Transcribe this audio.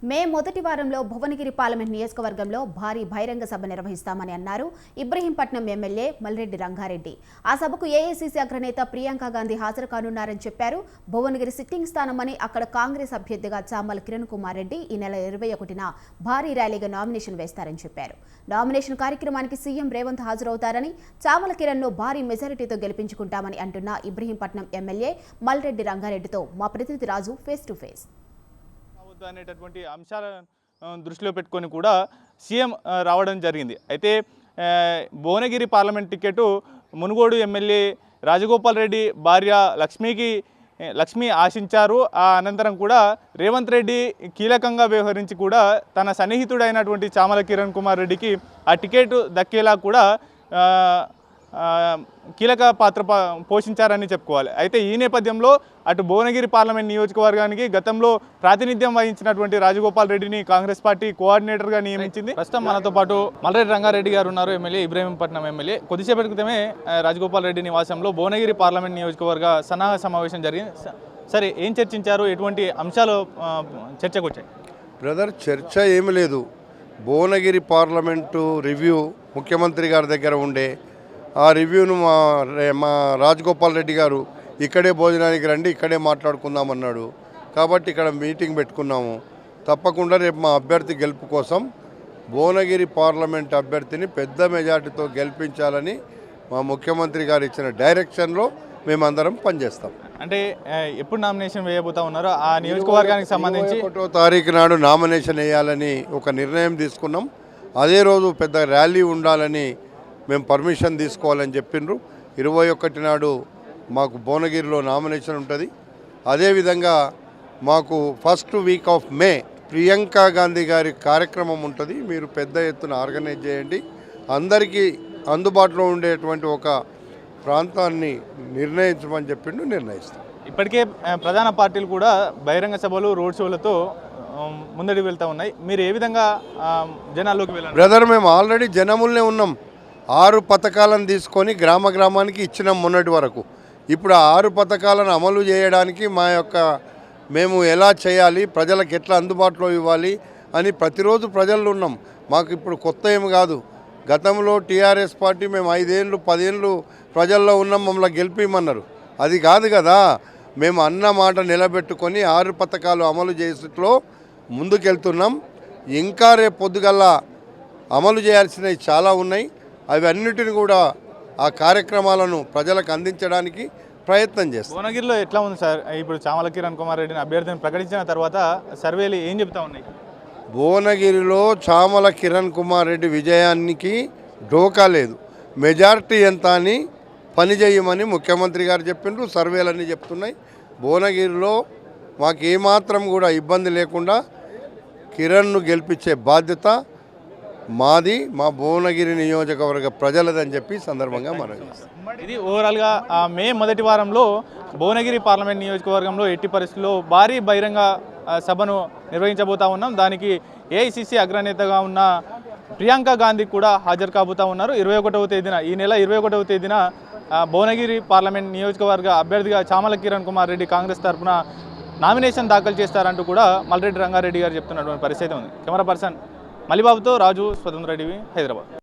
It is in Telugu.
మే మొదటి వారంలో భువనగిరి పార్లమెంట్ నియోజకవర్గంలో భారీ బహిరంగ సభ నిర్వహిస్తామని అన్నారు ఇబ్రహీంపట్నం ఎమ్మెల్యే మల్రెడ్డి రంగారెడ్డి. ఆ సభకు ఏఐసీసీ అగ్రనేత ప్రియాంక గాంధీ హాజరు కానున్నారని చెప్పారు. భువనగిరి సిట్టింగ్ స్థానమని అక్కడ కాంగ్రెస్ అభ్యర్థిగా చామల కిరణ్ కుమార్ రెడ్డి ఈ నెల 21న భారీ ర్యాలీగా నామినేషన్ వేస్తారని చెప్పారు. నామినేషన్ కార్యక్రమానికి సీఎం రేవంత్ హాజరవుతారని, చామల కిరణ్ను భారీ మెజారిటీతో గెలిపించుకుంటామని అంటున్న ఇబ్రహీంపట్నం ఎమ్మెల్యే మల్రెడ్డి రంగారెడ్డితో మా ప్రతినిధి రాజు ఫేస్ టు ఫేస్. అనేటటువంటి అంశాలను దృష్టిలో పెట్టుకొని కూడా సీఎం రావడం జరిగింది. అయితే Bhuvanagiri parliament ticket Munugode MLA Rajagopal Reddy భార్య లక్ష్మి ఆశించారు. ఆ అనంతరం కూడా రేవంత్ రెడ్డి కీలకంగా వ్యవహరించి కూడా తన సన్నిహితుడైనటువంటి చామల కిరణ్ కుమార్ రెడ్డికి ఆ టికెట్ దక్కేలా కూడా కీలక పాత్ర పోషించారని చెప్పుకోవాలి. అయితే ఈ నేపథ్యంలో అటు భువనగిరి పార్లమెంట్ నియోజకవర్గానికి గతంలో ప్రాతినిధ్యం వహించినటువంటి రాజగోపాల్ రెడ్డిని కాంగ్రెస్ పార్టీ కోఆర్డినేటర్గా నియమించింది. ప్రస్తుతం మనతో పాటు మల్రెడ్డి రంగారెడ్డి గారు ఉన్నారు, ఎమ్మెల్యే ఇబ్రహీంపట్నం ఎమ్మెల్యే. కొద్దిసేపటి క్రితమే రాజగోపాల్ రెడ్డి నివాసంలో భువనగిరి పార్లమెంట్ నియోజకవర్గ సన్నాహ సమావేశం జరిగింది. సరే, ఏం చర్చించారు, ఎటువంటి అంశాలు చర్చకు వచ్చాయి? బ్రదర్, చర్చ ఏమి లేదు. భువనగిరి పార్లమెంటు రివ్యూ ముఖ్యమంత్రి గారి దగ్గర ఉండే ఆ రివ్యూను మా రాజగోపాల్ రెడ్డి గారు ఇక్కడే భోజనానికి రండి, ఇక్కడే మాట్లాడుకుందాం అన్నాడు. కాబట్టి ఇక్కడ మీటింగ్ పెట్టుకున్నాము. తప్పకుండా రేపు మా అభ్యర్థి గెలుపు కోసం భువనగిరి పార్లమెంట్ అభ్యర్థిని పెద్ద మెజార్టీతో గెలిపించాలని మా ముఖ్యమంత్రి గారు ఇచ్చిన డైరెక్షన్లో మేమందరం పనిచేస్తాం. అంటే ఎప్పుడు నామినేషన్ వేయబోతా ఉన్నారో ఆ నియోజకవర్గానికి సంబంధించి 21వ తారీఖు నాడు నామినేషన్ వేయాలని ఒక నిర్ణయం తీసుకున్నాం. అదే రోజు పెద్ద ర్యాలీ ఉండాలని మేము పర్మిషన్ తీసుకోవాలని చెప్పిండ్రు. 21 నాడు మాకు భువనగిరిలో నామినేషన్ ఉంటుంది. అదేవిధంగా మాకు first week of May Priyanka Gandhi గారి కార్యక్రమం ఉంటుంది. మీరు పెద్ద ఎత్తున ఆర్గనైజ్ చేయండి. అందరికీ అందుబాటులో ఉండేటువంటి ఒక ప్రాంతాన్ని నిర్ణయించమని చెప్పిండు. నిర్ణయిస్తాం. ఇప్పటికే ప్రధాన పార్టీలు కూడా బహిరంగ సభలు, రోడ్ షోలతో ముందడి వెళ్తూ ఉన్నాయి. మీరు ఏ విధంగా జనాల్లోకి వెళ్ళారు? బ్రదర్, మేము ఆల్రెడీ జనములనే ఉన్నాం. 6 పథకాలను తీసుకొని గ్రామానికి ఇచ్చినాం మొన్నటి వరకు. ఇప్పుడు ఆ 6 పథకాలను అమలు చేయడానికి మేము ఎలా చేయాలి, ప్రజలకు ఎట్లా అందుబాటులో ఇవ్వాలి అని ప్రతిరోజు ప్రజల్లో ఉన్నాం. మాకు ఇప్పుడు కొత్త ఏమి కాదు. గతంలో టీఆర్ఎస్ పార్టీ మేము 5 ఏళ్ళు 10 ఏళ్ళు ప్రజల్లో ఉన్నాం, మమ్మల్ని గెలిపిమన్నారు. అది కాదు కదా. మేము అన్న మాట నిలబెట్టుకొని 6 పథకాలు అమలు చేసేట్లో ముందుకెళ్తున్నాం. ఇంకా రేపు పొద్దుగల్లా అమలు చేయాల్సినవి చాలా ఉన్నాయి. అవి అన్నిటిని కూడా ఆ కార్యక్రమాలను ప్రజలకు అందించడానికి ప్రయత్నం చేస్తాం. భువనగిరిలో ఎట్లా ఉంది సార్? ఇప్పుడు చామల కిరణ్ కుమార్ రెడ్డిని అభ్యర్థిని ప్రకటించిన తర్వాత సర్వేలు ఏం చెప్తా ఉన్నాయి? భువనగిరిలో చామల కిరణ్ కుమార్ రెడ్డి విజయానికి ఢోకా లేదు. మెజార్టీ ఎంత అని పని చేయమని ముఖ్యమంత్రి గారు చెప్పిండ్రు. సర్వేలన్నీ చెప్తున్నాయి. భువనగిరిలో మాకు ఏమాత్రం కూడా ఇబ్బంది లేకుండా కిరణ్ను గెలిపించే బాధ్యత మాది, మా భువనగిరి నియోజకవర్గ ప్రజలదని చెప్పి సందర్భంగా మనం ఇది ఓవరాల్గా మే మొదటి వారంలో భువనగిరి పార్లమెంట్ నియోజకవర్గంలో ఎట్టి పరిస్థితుల్లో భారీ బహిరంగ సభను నిర్వహించబోతా ఉన్నాం. దానికి ఏఐసీసీ అగ్రనేతగా ఉన్న ప్రియాంక గాంధీ కూడా హాజరు కాబోతా ఉన్నారు. 21వ తేదీన, ఈ నెల 21వ తేదీన భువనగిరి పార్లమెంట్ నియోజకవర్గ అభ్యర్థిగా చామల కిరణ్ కుమార్ రెడ్డి కాంగ్రెస్ తరఫున నామినేషన్ దాఖలు చేస్తారంటూ కూడా మల్రెడ్డి రంగారెడ్డి గారు చెప్తున్నటువంటి పరిస్థితి ఉంది. కెమెరా పర్సన్ మలిబాబుతో రాజు, స్వతంత్ర టీవీ, హైదరాబాద్.